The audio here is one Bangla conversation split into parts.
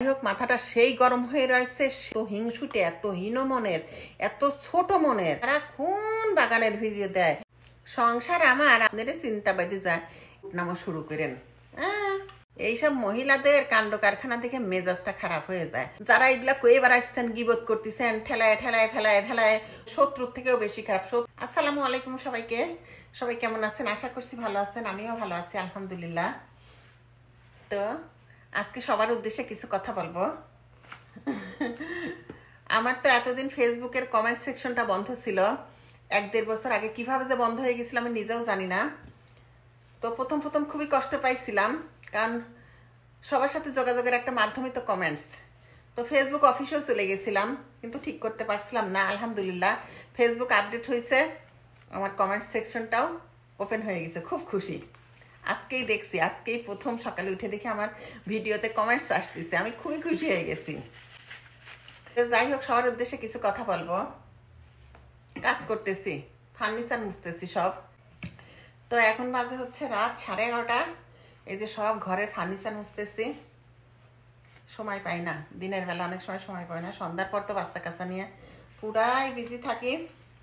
হোক মাথাটা সেই গরম হয়ে রয়েছে, তো হিংসুটে, এত হীন মনের, এত ছোট মনের, তারা কোন বাগানের ভিডিও দেয়। সংসার আমার, আপনাদের চিন্তা বেঁধে যায়, নামও শুরু করেন। এইসব মহিলাদের কাণ্ড কারখানা দেখে মেজাজটা খারাপ হয়ে যায়। যারা এগুলা কয়ে বেড়াচ্ছেন, গিবত করতেছেন, ঠেলায় ঠেলায় ফেলায় ফেলায়, শত্রুর থেকেও বেশি খারাপ। আসসালামু আলাইকুম সবাইকে। সবাই কেমন আছেন? আশা করছি ভালো আছেন। আমিও ভালো আছি আলহামদুলিল্লাহ। তো আজকে সবার উদ্দেশ্যে কিছু কথা বলবো। আমার তো এতদিন ফেসবুকের কমেন্ট সেকশনটা বন্ধ ছিল। 1-1.5 বছর আগে কিভাবে যে বন্ধ হয়ে গেছিল আমি নিজেও জানি না। তো প্রথম খুবই কষ্ট পাইছিলাম, কারণ সবার সাথে যোগাযোগের একটা মাধ্যমই তো কমেন্টস। তো ফেসবুক অফিসেও চলে গেছিলাম, কিন্তু ঠিক করতে পারছিলাম না। আলহামদুলিল্লাহ ফেসবুক আপডেট হয়েছে, আমার কমেন্ট সেকশনটাও ওপেন হয়ে গেছে। খুব খুশি। আজকেই দেখছি, আজকেই প্রথম সকালে উঠে দেখি আমার ভিডিওতে কমেন্টস আসতেছে, আমি খুবই খুশি হয়ে গেছি। যাই হোক, সবার উদ্দেশ্যে কিছু কথা বলবো। কাজ করতেছি, ফার্নিচার মুছতেছি সব। তো এখন বাজে হচ্ছে রাত 11:30। এই যে সব ঘরের ফার্নিচার মুছতেছি। সময় পাই না, দিনের বেলা অনেক সময় পাই না। সন্ধ্যার পর তো বাচ্চা কাচ্চা নিয়ে পুরাই বিজি থাকি,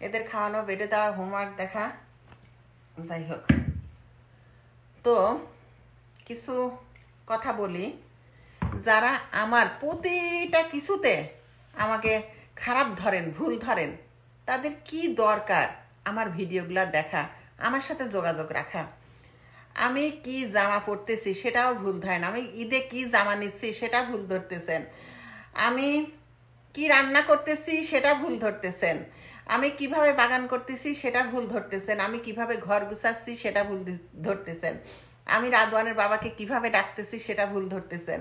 এদের খাওয়ানো, বেডে দেওয়া, হোমওয়ার্ক দেখা। যাই হোক, তো কিছু কথা বলি। যারা আমার প্রতিটা কিছুতে আমাকে খারাপ ধরেন, ভুল ধরেন, তাদের কি দরকার আমার ভিডিওগুলো দেখা, আমার সাথে যোগাযোগ রাখা। আমি কি জামা পরতেছি সেটাও ভুল ধরেন, আমি ঈদে কি জামা নিচ্ছি সেটা ভুল ধরতেছেন, আমি কি রান্না করতেছি সেটা ভুল ধরতেছেন, আমি কিভাবে বাগান করতেছি সেটা ভুল ধরতেছেন, আমি কিভাবে ঘর গুছাচ্ছি সেটা ভুল ধরতেছেন, আমি রাদওয়ানের বাবাকে কিভাবে ডাকতেছি সেটা ভুল ধরতেছেন।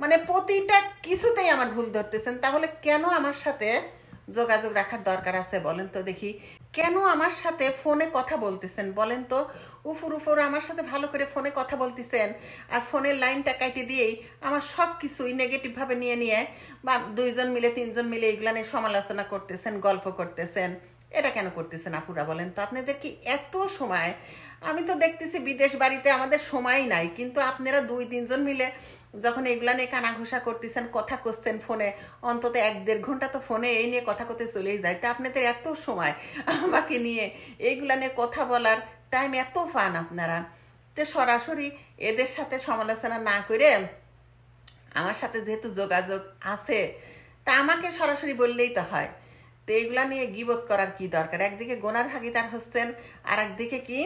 মানে প্রতিটা কিছুতেই আমার ভুল ধরতেছেন। তাহলে কেন আমার সাথে যোগাযোগ রাখার দরকার আছে বলেন তো দেখি? কেন আমার সাথে ফোনে কথা বলতেছেন বলেন তো? উফুর আমার সাথে ভালো করে ফোনে কথা বলতেছেন, আর ফোনের লাইনটা কাটিয়ে দিয়েই আমার সব কিছুই নেগেটিভভাবে নিয়ে বা 2জন মিলে 3জন মিলে এগুলা নিয়ে সমালোচনা করতেছেন, গল্প করতেছেন। এটা কেন করতেছেন আপুরা বলেন তো? আপনাদের কি এত সময়? আমি তো দেখতেছি বিদেশ বাড়িতে আমাদের সময় নাই, কিন্তু আপনারা 2-3জন মিলে যখন এগুলা নিয়ে কানাঘুষা করতেছেন, কথা করছেন ফোনে, অন্তত 1-1.5 ঘন্টা তো ফোনে এই নিয়ে কথা করতে চলেই যায়। তো আপনাদের এত সময় আমাকে নিয়ে এইগুলা নিয়ে কথা বলার টাইম এত পান আপনারা, তো সরাসরি এদের সাথে সমালোচনা না করে আমার সাথে যেহেতু যোগাযোগ আছে, তা আমাকে সরাসরি বললেই তো হয়। তো এইগুলা নিয়ে গিবত করার কি দরকার? একদিকে গোনার ভাগিদার হচ্ছেন, আর একদিকে কি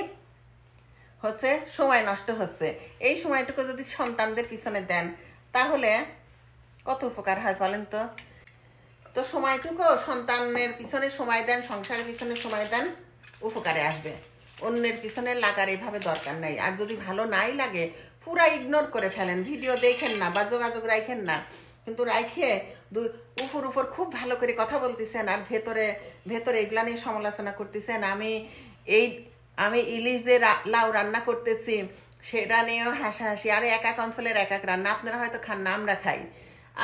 হচ্ছে, সময় নষ্ট হচ্ছে। এই সময়টুকু যদি সন্তানদের পিছনে দেন তাহলে কত উপকার হয় বলেন তো? তো সময়টুকু সন্তানের পিছনে সময় দেন, সংসারের পিছনে সময় দেন, উপকারে আসবে। অন্যের পিছনে লাগার এভাবে দরকার নাই। আর যদি ভালো নাই লাগে পুরা ইগনোর করে ফেলেন, ভিডিও দেখেন না বা যোগাযোগ রাখেন না, কিন্তু রাখে উপর খুব ভালো করে কথা বলতেছেন আর ভেতরে এগুলা নিয়ে সমালোচনা করতেছেন। আমি ইলিশ দিয়ে লাউ রান্না করতেছি, সেটা নিয়েও হাসাহাসি। আর এক অঞ্চলের এক রান্না, আপনারা হয়তো খান না, আমরা খাই।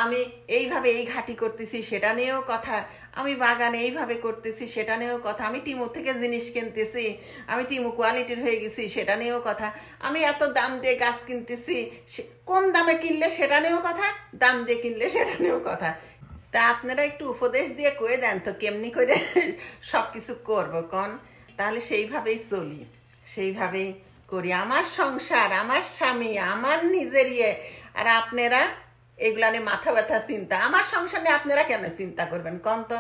আমি এইভাবে এই ঘাটি করতেছি সেটা নিয়েও কথা, আমি বাগানে এইভাবে করতেছি সেটা নিয়েও কথা, আমি টিমু থেকে জিনিস কিনতেছি, আমি টিমু কোয়ালিটির হয়ে গেছি সেটা নিয়েও কথা, আমি এত দাম দিয়ে গাছ কিনতেছি, কম দামে কিনলে সেটা নিয়েও কথা, দাম দিয়ে কিনলে সেটা নিয়েও কথা। তা আপনারা একটু উপদেশ দিয়ে কয়ে দেন তো কেমনি করে সব কিছু করবো কন? তাহলে সেইভাবেই চলি, সেইভাবেই করি। আমার সংসার, আমার স্বামী, আমার নিজের ইয়ে, আর আপনারা এগুলা নিয়ে মাথা ব্যথা চিন্তা। আমার সংসার নিয়ে আপনারা কেন চিন্তা করবেন কন তো?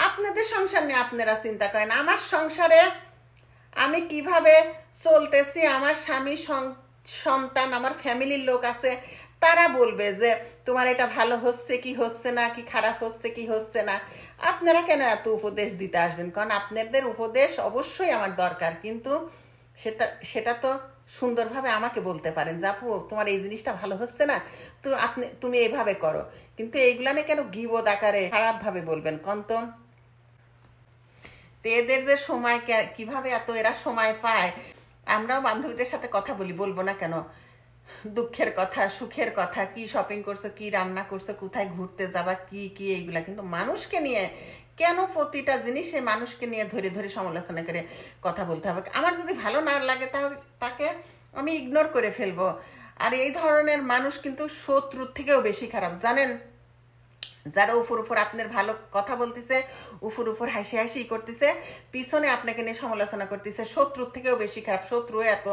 আপনাদের সংসার নিয়ে আপনারা চিন্তা করেন। আমার সংসারে আমি কিভাবে চলতেছি, আমার স্বামী, সন্তান, আমার ফ্যামিলির লোক আছে, তারা বলবে যে তোমার এটা ভালো হচ্ছে কি হচ্ছে না, কি খারাপ হচ্ছে কি হচ্ছে না। আপনারা কেন এত উপদেশ দিতে আসবেন? কারণ আপনাদের উপদেশ অবশ্যই আমার দরকার, কিন্তু সেটা তো সুন্দরভাবে আমাকে বলতে পারেন যে আপু তোমার এই জিনিসটা ভালো হচ্ছে না, তো তুমি এইভাবে করো। কিন্তু এইগুলা নিয়ে কেন গিবত আকারে খারাপভাবে বলবেন কন তো? এদের যে সময় কিভাবে এত এরা সময় পায়। আমরাও বান্ধবীদের সাথে কথা বলবো না কেন? দুঃখের কথা, সুখের কথা, কি শপিং করছো, কি রান্না করছো, কোথায় ঘুরতে যাবা, কি এইগুলা। কিন্তু মানুষকে নিয়ে কেন প্রতিটা জিনিসে মানুষকে নিয়ে ধরে সমালোচনা করে কথা বলতে হবে? আমার যদি ভালো না লাগে তাহলে তাকে আমি ইগনোর করে ফেলবো। আর এই ধরনের মানুষ কিন্তু শত্রুর থেকেও বেশি খারাপ জানেন। যারা উপর আপনার ভালো কথা বলতেছে, উপর হাসি হাসি করতেছে, পিছনে আপনাকে নিয়ে সমালোচনা করতেছে, শত্রুর থেকেও বেশি খারাপ। শত্রু এত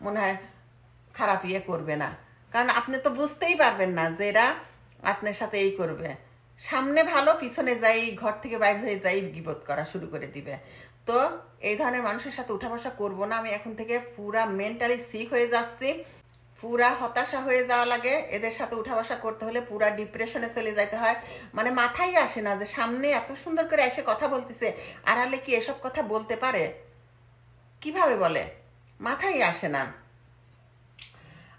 মনে হয় খারাপ ইয়ে করবে না, কারণ আপনি তো বুঝতেই পারবেন না যে এরা আপনার সাথে এই করবে। সামনে ভালো, পিছনে যাই, ঘর থেকে বাইর হয়ে যাই গীবত করা শুরু করে দিবে। তো এই ধরনের মানুষের সাথে উঠা বসা করবো না। আমি এখন থেকে পুরা মেন্টালি সিক হয়ে যাচ্ছি, পুরা হতাশা হয়ে যাওয়া লাগে। এদের সাথে উঠা বসা করতে হলে পুরা ডিপ্রেশনে চলে যাইতে হয়। মানে মাথায় আসে না যে সামনে এত সুন্দর করে এসে কথা বলতেছে, আড়ালে কি এসব কথা বলতে পারে, কিভাবে বলে, মাথায় আসে না।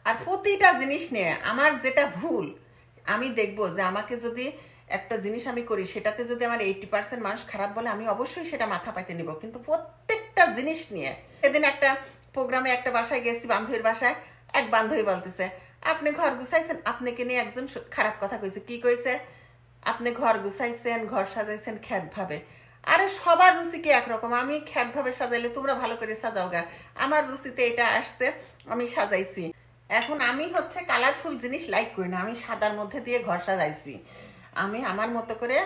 আর প্রতিটা জিনিস নিয়ে আমার যেটা ভুল, আমি দেখবো যে আমাকে যদি একটা জিনিস আমি করি সেটাতে যদি আমার 80% মানুষ খারাপ বলে, আমি অবশ্যই সেটা মাথা পাইতে নিব। কিন্তু প্রত্যেকটা জিনিস নিয়ে, সেদিন একটা প্রোগ্রামে একটা বাসায় গেছি, বান্ধবীর বাসায়, এক বান্ধবী বলতেছে আপনি ঘর গুছাইছেন, আপনাকে নিয়ে একজন খারাপ কথা কইছে। কি কইছে? আপনি ঘর গুছাইছেন, ঘর সাজাইছেন খ্যাত ভাবে। আরে সবার রুচি কি একরকম? আমি খ্যাত ভাবে সাজাইলে তোমরা ভালো করে সাজাও গা, আমার রুচিতে এটা আসছে, আমি সাজাইছি। এখন আমি হচ্ছে কালারফুল জিনিস লাইক করি না, আমি সাদার মধ্যে দিয়ে ঘর সাজাইছি, আমি আমার মতো করে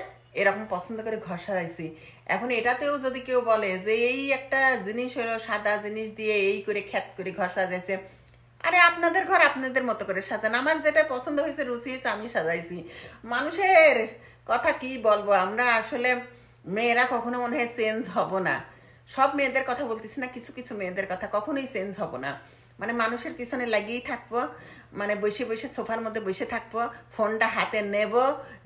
এরকম পছন্দ করে ঘর সাজাইছি। এখন এটাতেও যদি কেউ বলে যে এই একটা জিনিস হলো সাদা জিনিস দিয়ে এই করে খ্যাত করে ঘর সাজাইছে, আরে আপনাদের ঘর আপনাদের মতো করে সাজান, আমার যেটা পছন্দ হয়েছে, রুচি হয়েছে, আমি সাজাইছি। মানুষের কথা কি বলবো, আমরা আসলে মেয়েরা কখনো মনে হয় চেঞ্জ হব না। সব মেয়েদের কথা বলতেছি না, কিছু কিছু মেয়েদের কথা, কখনোই চেঞ্জ হব না। মানে মানুষের পিছনে লাগিয়েই থাকবো, মানে বসে বসে সোফার মধ্যে বসে থাকবো, ফোনটা হাতে নেব,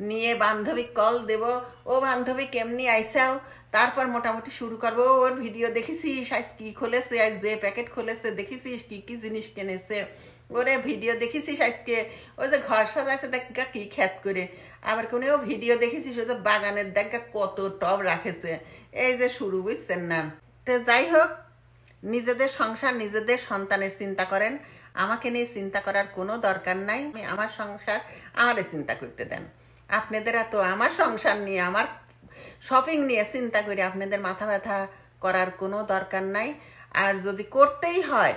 নিয়ে বান্ধবী কল দেব, ও বান্ধবী কেমনি আইসাও, তারপর মোটামুটি শুরু করবো। ওর ভিডিও দেখেছিস আজ কি খুলেছে, আজ যে প্যাকেট খুলেছে দেখেছিস, কি কি জিনিস কিনেছে, ওরে ভিডিও দেখেছিস আজকে ওই যে ঘর সাজাইছে দেখা কি খ্যাত করে, আবার কোনো ভিডিও দেখেছিস ওই যে বাগানের দেখা কত টব রাখেছে, এই যে শুরু, বুঝছেন না। তো যাই হোক, নিজেদের সংসার নিজেদের সন্তানের চিন্তা করেন, আমাকে নিয়ে চিন্তা করার কোনো দরকার নাই। আমি আমার সংসার আমারে চিন্তা করতে দেন। আপনাদের এত আমার সংসার নিয়ে, আমার শপিং নিয়ে চিন্তা করে আপনাদের মাথা ব্যথা করার কোনো দরকার নাই। আর যদি করতেই হয়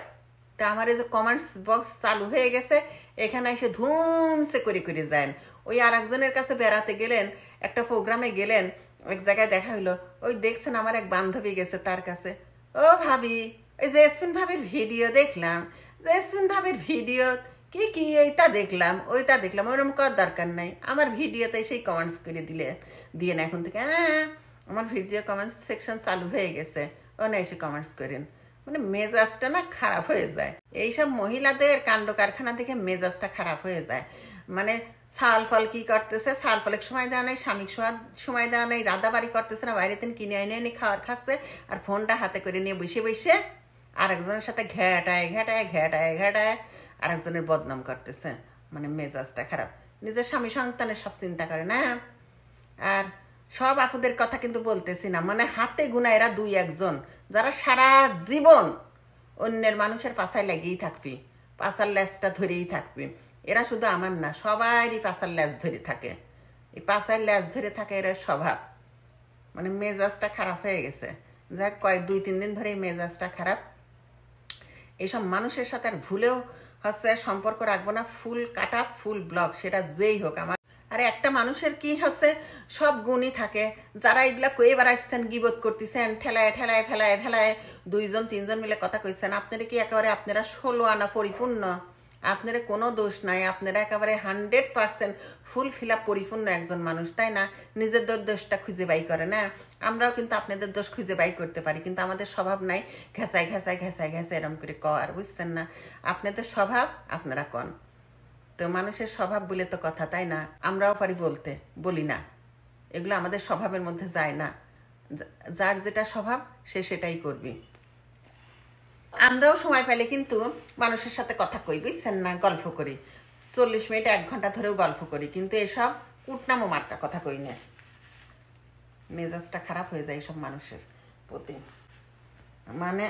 তা আমার এই যে কমেন্টস বক্স চালু হয়ে গেছে, এখানে এসে ধুমসে করে করে যান। ওই আর একজনের কাছে বেড়াতে গেলেন, একটা প্রোগ্রামে গেলেন, এক জায়গায় দেখা হইলো, ওই দেখছেন আমার এক বান্ধবী গেছে তার কাছে, ও ভাবি ওই জেসমিন ভাবির ভিডিও দেখলাম, জেসমিন ভাবির ভিডিও কি কি এইটা দেখলাম ওইটা দেখলাম, ওরকম করার দরকার নাই। আমার ভিডিওতে সেই কমেন্টস করে দিয়ে না এখন থেকে, হ্যাঁ আমার ভিডিও কমেন্টস সেকশন চালু হয়ে গেছে, ও না এসে কমেন্টস করেন। মানে মেজাজটা না খারাপ হয়ে যায়। এইসব মহিলাদের কাণ্ড কারখানা থেকে মেজাজটা খারাপ হয়ে যায়। মানে ছাল ফল কি করতেছে, ছাল ফলের সময় দেওয়া নেই, স্বামীক সময় দেওয়া নেই, রান্নাবাড়ি করতেছে না, বাইরে থেকে কিনে এনে খাওয়ার খাচ্ছে, আর ফোনটা হাতে করে নিয়ে বসে বসে আরেকজনের সাথে ঘেটায় ঘেটায় ঘেটায় ঘেটায় আরেকজনের বদনাম করতেছে। মানে মেজাজটা খারাপ। নিজের স্বামী সন্তানের সব চিন্তা করে না। আর সব আপুদের কথা কিন্তু বলতেছি না, মানে হাতে গুনা এরা দুই একজন যারা সারা জীবন অন্যের মানুষের পাছায় লেগেই থাকবি, পাছার ল্যাজটা ধরেই থাকবি। এরা শুধু আমার না, সবারই পাছার ল্যাজ ধরে থাকে। এই পাছার ল্যাজ ধরে থাকে এরা স্বভাব। মানে মেজাজটা খারাপ হয়ে গেছে। যাক, 2-3 দিন ধরে এই মেজাজটা খারাপ। এইসব মানুষের সাথে আর ভুলেও হচ্ছে সম্পর্ক রাখবো না। ফুল কাটা, ফুল ব্লক, সেটা যেই হোক। আমার আরে একটা মানুষের কি হচ্ছে, সব গুণই থাকে। যারা এগুলা কয়ে বেড়াইছেন, গিবত করতেছেন, ঠেলায় ঠেলায় ফেলায় ফেলায় 2-3 মিলে কথা কইছেন, আপনারা কি একেবারে আপনারা 16 আনা পরিপূর্ণ? আপনারা কোনো দোষ নাই, আপনারা একেবারে 100% ফুল ফিল আপ পরিপূর্ণ একজন মানুষ, তাই না? নিজের দোষটা খুঁজে বাই করে না। আমরাও কিন্তু আপনাদের দোষ খুঁজে বাই করতে পারি, কিন্তু আমাদের স্বভাব নাই ঘেঁচাই ঘেঁচাই ঘেঁচাই ঘেঁচাই এরম করে কর, বুঝছেন না? আপনাদের স্বভাব আপনারা কন। তো মানুষের স্বভাব বলে তো কথা, তাই না? আমরাও পারি বলতে, বলি না। এগুলো আমাদের স্বভাবের মধ্যে যায় না। যার যেটা স্বভাব সে সেটাই করবি। আমরাও সময় পেলে কিন্তু মানুষের সাথে কথা কই, বুঝছেন না? গল্প করি, 40 মিনিট 1 ঘন্টা ধরেও গল্প করি, কিন্তু এসব কুটনামো মার্কা কথা কই না। মেজাজটা খারাপ হয়ে যায় এসব মানুষের প্রতি। মানে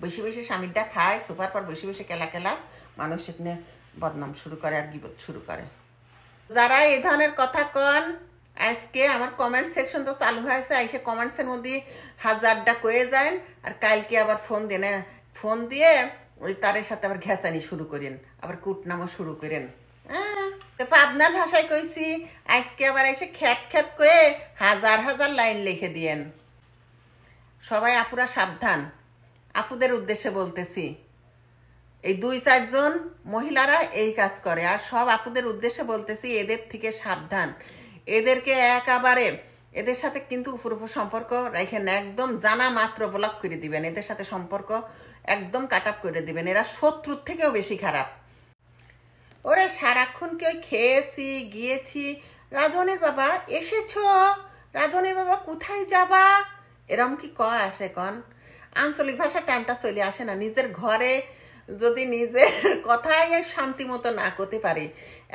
বসে বসে স্বামীরটা খায়, সোফার পর বসে বসে কেলা কেলা মানুষ এখানে বদনাম শুরু করে আর গিবত শুরু করে। যারা এই ধরনের কথা কন, আজকে আমার কমেন্ট সেকশন তো চালু হয়েছে, এসে কমেন্টসের মধ্যে 1000টা কয়ে যায়, আর কালকে আবার ফোন দিয়ে ওই তারের সাথে আবার ঘেঁচানি শুরু করেন, আবার কুটনামও শুরু করেন। আপনার ভাষায় কইছি, আজকে আবার এসে খ্যাত খ্যাত করে হাজার হাজার লাইন লিখে দিয়েন। সবাই আপুরা সাবধান, আপুদের উদ্দেশ্যে বলতেছি। এই 2-4 জন মহিলারা এই কাজ করে, আর সব আপুদের উদ্দেশ্যে বলতেছি এদের থেকে সাবধান। এদেরকে একেবারে এদের সাথে কিন্তু উপর সম্পর্ক রাখেন, একদম জানা মাত্র ব্লক করে দিবেন, এদের সাথে সম্পর্ক একদম কাট আপ করে দিবেন। এরা শত্রুর থেকেও বেশি খারাপ। ওরে সারাক্ষণ কি ওই খেয়েছি গিয়েছি, রাধনের বাবা এসেছো, রাধনের বাবা কোথায় যাবা, এরম কি কয় আসে কন? আঞ্চলিক ভাষা টানটা চলে আসে না। নিজের ঘরে যদি নিজের কথাই শান্তি মতো না করতে পারি।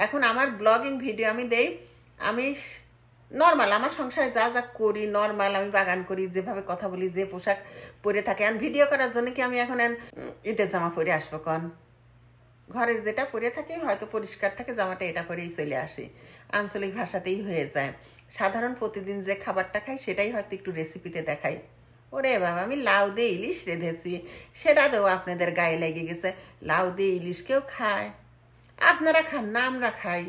এখন আমার ব্লগিং ভিডিও আমি দেই, আমি নর্মাল আমার সংসারে যা যা করি নর্মাল, আমি বাগান করি, যেভাবে কথা বলি, যে পোশাক পরে থাকে। আর ভিডিও করার জন্য কি আমি এখন ঈদের জামা পরে আসবো কন? ঘরের যেটা পরে থাকে হয়তো পরিষ্কার থাকে জামাটা, এটা পরেই চলে আসি। আঞ্চলিক ভাষাতেই হয়ে যায়। সাধারণ প্রতিদিন যে খাবারটা খাই সেটাই হয়তো একটু রেসিপিতে দেখাই। ওরে বাবা আমি লাউ দিয়ে ইলিশ রেঁধেছি, সেটা তো আপনাদের গায়ে লেগে গেছে। লাউ দিয়ে ইলিশ কেউ খায়? আপনারা খান না, আমরা খাই,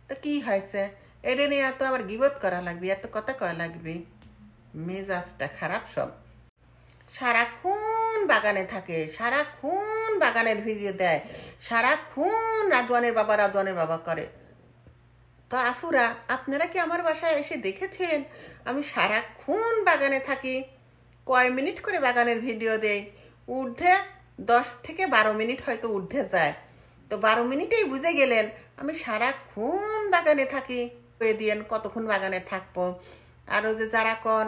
তো কি হয়েছে? এটা নিয়ে এত আবার গিবত করা লাগবে, এত কথা কয়া লাগবে? মেজাজটা খারাপ সব। সারাক্ষণ বাগানে থাকে, সারাক্ষণ বাগানের ভিডিও দেয়, সারাক্ষণ রাধওয়ানের বাবা করে। তো আফুরা আপনারা কি আমার বাসায় এসে দেখেছেন আমি সারাক্ষণ বাগানে থাকি? কয় মিনিট করে বাগানের ভিডিও দেই? ঊর্ধ্বে 10 থেকে 12 মিনিট হয়তো ঊর্ধ্বে যায়। তো 12 মিনিটেই বুঝে গেলেন আমি সারাক্ষণ বাগানে থাকি। কয়ে দিয়েন কতক্ষণ বাগানে থাকবো। আরও যে যারা কন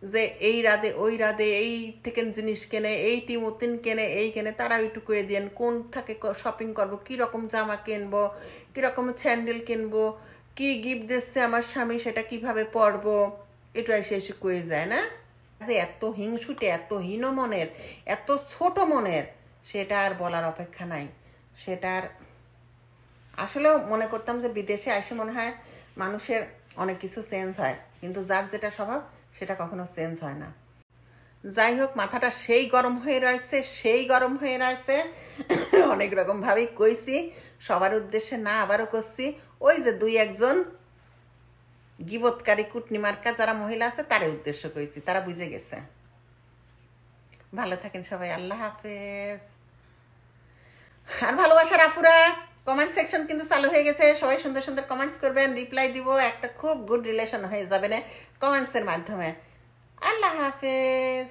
যে এই রাধে ওই রাধে, এই থেকে জিনিস কেনে, এই টিমতিন কেনে, এই কেনে, তারা একটু কয়ে দিয়েন কোন থেকে শপিং করবো, কীরকম জামা কিনবো, কীরকম স্যান্ডেল কিনবো, কি গিফট দিচ্ছে আমার স্বামী, সেটা কিভাবে পরবো, এটা এসে এসে কয়ে যায় না? যে এত হিংসুটে, এত হীন মনের, এত ছোট মনের, সেটা আর বলার অপেক্ষা নাই। সেটার আসলেও মনে করতাম যে বিদেশে এসে মনে হয় মানুষের অনেক কিছু চেঞ্জ হয়, কিন্তু যার যেটা স্বভাব সেটা কখনো চেঞ্জ হয় না। যাই হোক, মাথাটা সেই গরম হয়ে রয়েছে অনেক রকম ভাবেই কইছি, সবার উদ্দেশ্যে না, আবারও করছি। ওই যে 2-1 জন গিবতকারী কুটনিমার্কা যারা মহিলা আছে তারে উদ্দেশ্য কইছি, তারা বুঝে গেছে। ভালো থাকেন সবাই, আল্লাহ হাফেজ। আর ভালোবাসার আপুরা, কমেন্ট সেকশন কিন্তু চালু হয়ে গেছে, সবাই সুন্দর সুন্দর কমেন্টস করবেন, রিপ্লাই দিব, একটা খুব গুড রিলেশন হয়ে যাবে না কমেন্টসের মাধ্যমে। আল্লাহ হাফেজ।